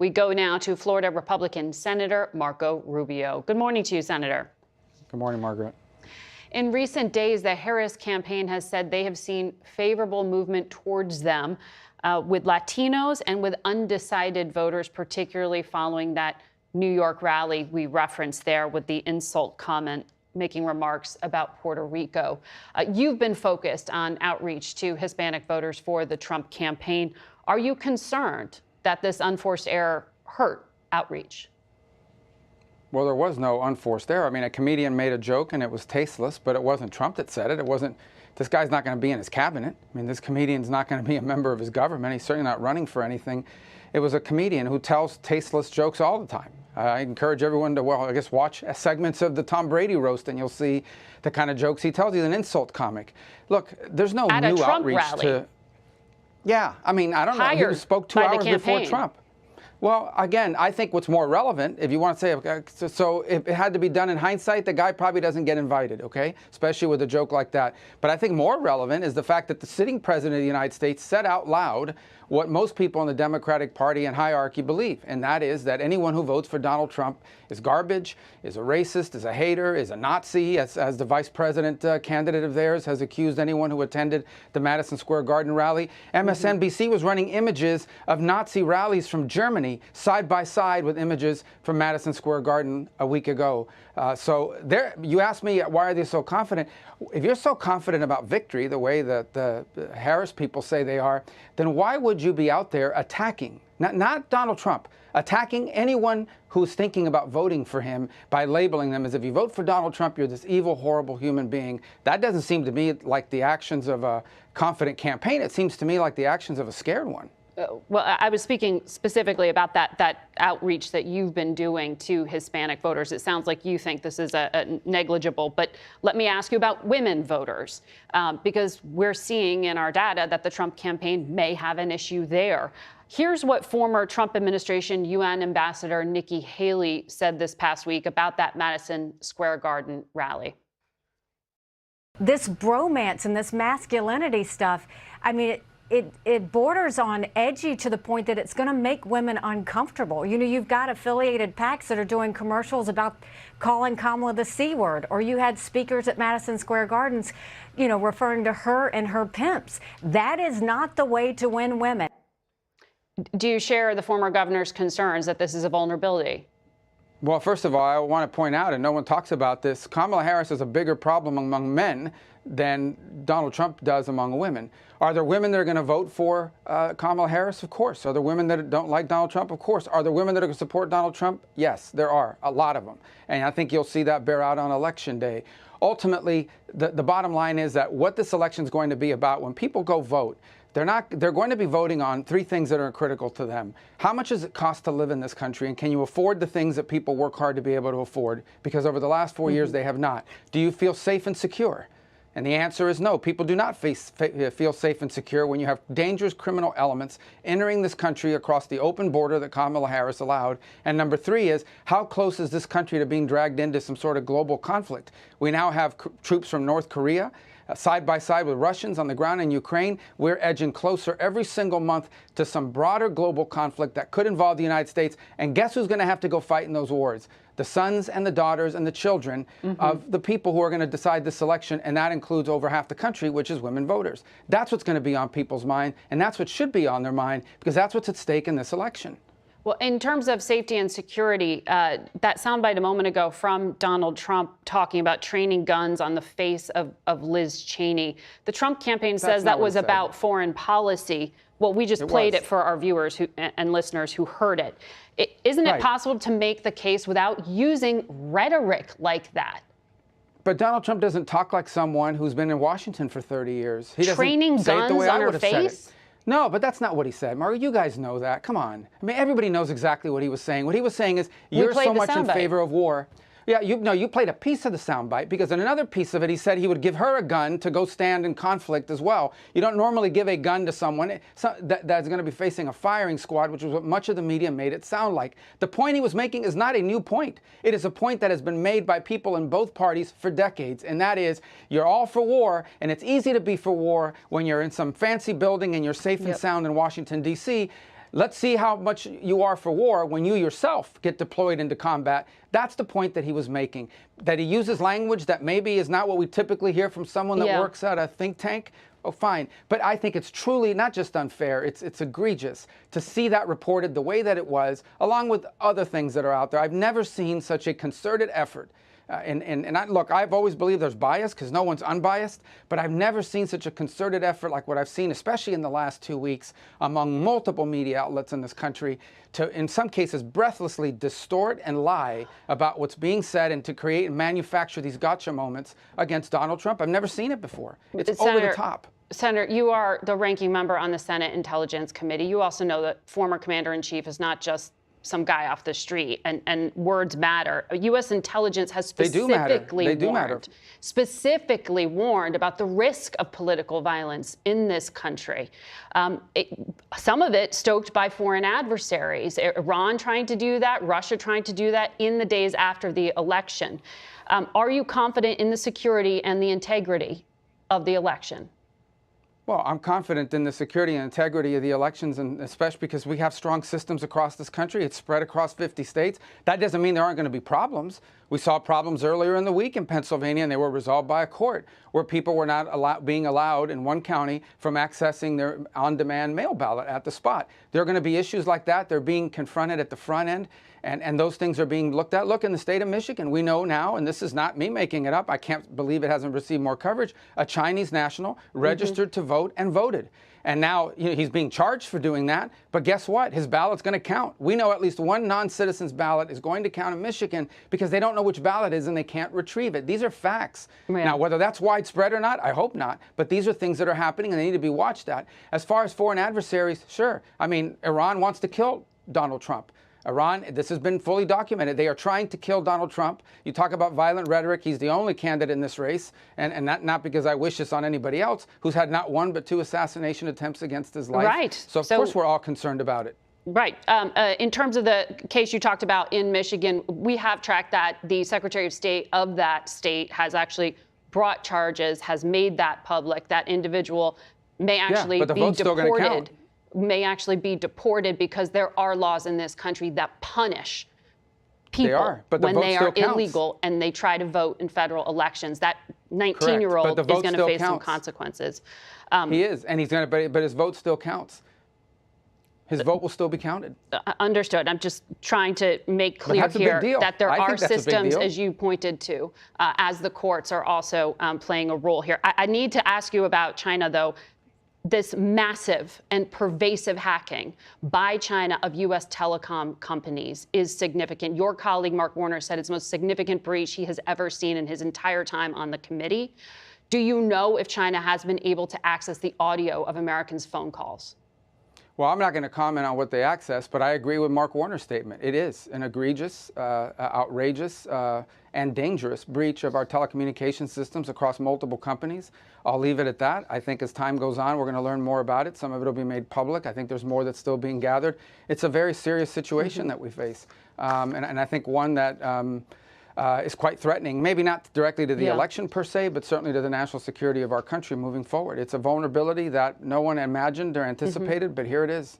We go now to Florida Republican Senator Marco Rubio. Good morning to you, Senator. Good morning, Margaret. In recent days, the Harris campaign has said they have seen favorable movement towards them with Latinos and with undecided voters, particularly following that New York rally we referenced there with the insult comment making remarks about Puerto Rico. You've been focused on outreach to Hispanic voters for the Trump campaign. Are you concerned that this unforced error hurt outreach? Well, there was no unforced error. I mean, a comedian made a joke and it was tasteless, but it wasn't Trump that said it. It wasn't, this guy's not going to be in his cabinet. I mean, this comedian's not going to be a member of his government. He's certainly not running for anything. It was a comedian who tells tasteless jokes all the time. I encourage everyone to, well, I guess watch segments of the Tom Brady roast and you'll see the kind of jokes he tells. He's an insult comic. Look, there's no at new a Trump outreach rally. To. Yeah, I mean, I don't know. He spoke 2 hours before Trump. Well, again, I think what's more relevant, if you want to say, okay, so if it had to be done in hindsight, the guy probably doesn't get invited, okay? Especially with a joke like that. But I think more relevant is the fact that the sitting president of the United States said out loud what most people in the Democratic Party and hierarchy believe, and that is that anyone who votes for Donald Trump is garbage, is a racist, is a hater, is a Nazi, as the vice president candidate of theirs has accused anyone who attended the Madison Square Garden rally. MSNBC was running images of Nazi rallies from Germany side by side with images from Madison Square Garden a week ago. So there, you asked me, why are they so confident? If you're so confident about victory, the way that the Harris people say they are, then why would you be out there attacking, not Donald Trump, attacking anyone who's thinking about voting for him by labeling them as, if you vote for Donald Trump, you're this evil, horrible human being? That doesn't seem to me like the actions of a confident campaign. It seems to me like the actions of a scared one. Well, I was speaking specifically about that outreach that you've been doing to Hispanic voters. It sounds like you think this is a negligible, but let me ask you about women voters, because we're seeing in our data that the Trump campaign may have an issue there. Here's what former Trump administration UN Ambassador Nikki Haley said this past week about that Madison Square Garden rally. This bromance and this masculinity stuff, I mean, it borders on edgy to the point that it's going to make women uncomfortable. You know, you've got affiliated PACs that are doing commercials about calling Kamala the C word, or you had speakers at Madison Square Gardens, you know, referring to her and her pimps. That is not the way to win women. Do you share the former governor's concerns that this is a vulnerability? Well, first of all, I want to point out, and no one talks about this, Kamala Harris is a bigger problem among men than Donald Trump does among women. Are there women that are going to vote for Kamala Harris? Of course. Are there women that don't like Donald Trump? Of course. Are there women that are going to support Donald Trump? Yes, there are, a lot of them. And I think you'll see that bear out on Election Day. Ultimately, the bottom line is that what this election is going to be about, when people go vote, they're going to be voting on 3 things that are critical to them. How much does it cost to live in this country? And can you afford the things that people work hard to be able to afford? Because over the last 4 years, they have not. Do you feel safe and secure? And the answer is no. People do not feel safe and secure when you have dangerous criminal elements entering this country across the open border that Kamala Harris allowed. And number 3 is, how close is this country to being dragged into some sort of global conflict? We now have troops from North Korea side by side with Russians on the ground in Ukraine. We're edging closer every single month to some broader global conflict that could involve the United States. And guess who's going to have to go fight in those wars? The sons and the daughters and the children of the people who are going to decide this election, and that includes over half the country, which is women voters. That's what's going to be on people's mind, and that's what should be on their mind, because that's what's at stake in this election. Well, in terms of safety and security, that soundbite a moment ago from Donald Trump talking about training guns on the face of Liz Cheney. The Trump campaign says that was about foreign policy. Well, we just played it for our viewers and listeners who heard it. Isn't it possible to make the case without using rhetoric like that? But Donald Trump doesn't talk like someone who's been in Washington for 30 years. He doesn't training say it the guns way on I her would have said face? it. No, but that's not what he said. Mario, you guys know that. Come on. I mean, everybody knows exactly what he was saying. What he was saying is, you're so much in favor of war. Yeah, you played a piece of the soundbite, because in another piece of it, he said he would give her a gun to go stand in conflict as well. You don't normally give a gun to someone that's going to be facing a firing squad, which is what much of the media made it sound like. The point he was making is not a new point. It is a point that has been made by people in both parties for decades, and that is, you're all for war, and it's easy to be for war when you're in some fancy building and you're safe and sound in Washington, D.C., Let's see how much you are for war when you yourself get deployed into combat. That's the point that he was making. That he uses language that maybe is not what we typically hear from someone that works at a think tank. Oh, fine. But I think it's truly not just unfair, it's egregious to see that reported the way that it was, along with other things that are out there. I've never seen such a concerted effort. Look, I've always believed there's bias because no one's unbiased, but I've never seen such a concerted effort like what I've seen, especially in the last 2 weeks, among multiple media outlets in this country to, in some cases, breathlessly distort and lie about what's being said and to create and manufacture these gotcha moments against Donald Trump. I've never seen it before. It's over the top. Senator, you are the ranking member on the Senate Intelligence Committee. You also know that former Commander-in-Chief is not just some guy off the street, and words matter. U.S. intelligence has specifically warned about the risk of political violence in this country. Some of it stoked by foreign adversaries, Iran trying to do that, Russia trying to do that in the days after the election. Are you confident in the security and the integrity of the election? Well, I'm confident in the security and integrity of the elections, and especially because we have strong systems across this country. It's spread across 50 states. That doesn't mean there aren't going to be problems. We saw problems earlier in the week in Pennsylvania, and they were resolved by a court where people were not being allowed in one county from accessing their on-demand mail ballot at the spot. There are going to be issues like that. They're being confronted at the front end, and those things are being looked at. Look, in the state of Michigan, we know now, and this is not me making it up, I can't believe it hasn't received more coverage, a Chinese national registered to vote and voted. And now he's being charged for doing that, but guess what? His ballot's going to count. We know at least one non-citizen's ballot is going to count in Michigan because they don't know which ballot is and they can't retrieve it. These are facts. Yeah. Now, whether that's widespread or not, I hope not, but these are things that are happening and they need to be watched at. As far as foreign adversaries, sure. I mean, Iran wants to kill Donald Trump. Iran, this has been fully documented. They are trying to kill Donald Trump. You talk about violent rhetoric. He's the only candidate in this race, and not because I wish this on anybody else, who's had not one but 2 assassination attempts against his life. Right. So, of course, we're all concerned about it. Right. In terms of the case you talked about in Michigan, we have tracked that. The Secretary of State of that state has actually brought charges, has made that public. That individual may actually be deported. May actually be deported because there are laws in this country that punish people when they are illegal and they try to vote in federal elections. That 19-year-old is going to face some consequences. He is, and he's going to, but his vote still counts. His vote will still be counted. Understood. I'm just trying to make clear here that there are systems, as you pointed to, as the courts are also playing a role here. I need to ask you about China, though. This massive and pervasive hacking by China of U.S. telecom companies is significant. Your colleague, Mark Warner, said it's the most significant breach he has ever seen in his entire time on the committee. Do you know if China has been able to access the audio of Americans' phone calls? Well, I'm not going to comment on what they access, but I agree with Mark Warner's statement. It is an egregious, outrageous, and dangerous breach of our telecommunications systems across multiple companies. I'll leave it at that. I think as time goes on, we're going to learn more about it. Some of it will be made public. I think there's more that's still being gathered. It's a very serious situation that we face, and I think one that is quite threatening, maybe not directly to the election per se, but certainly to the national security of our country moving forward. It's a vulnerability that no one imagined or anticipated, but here it is.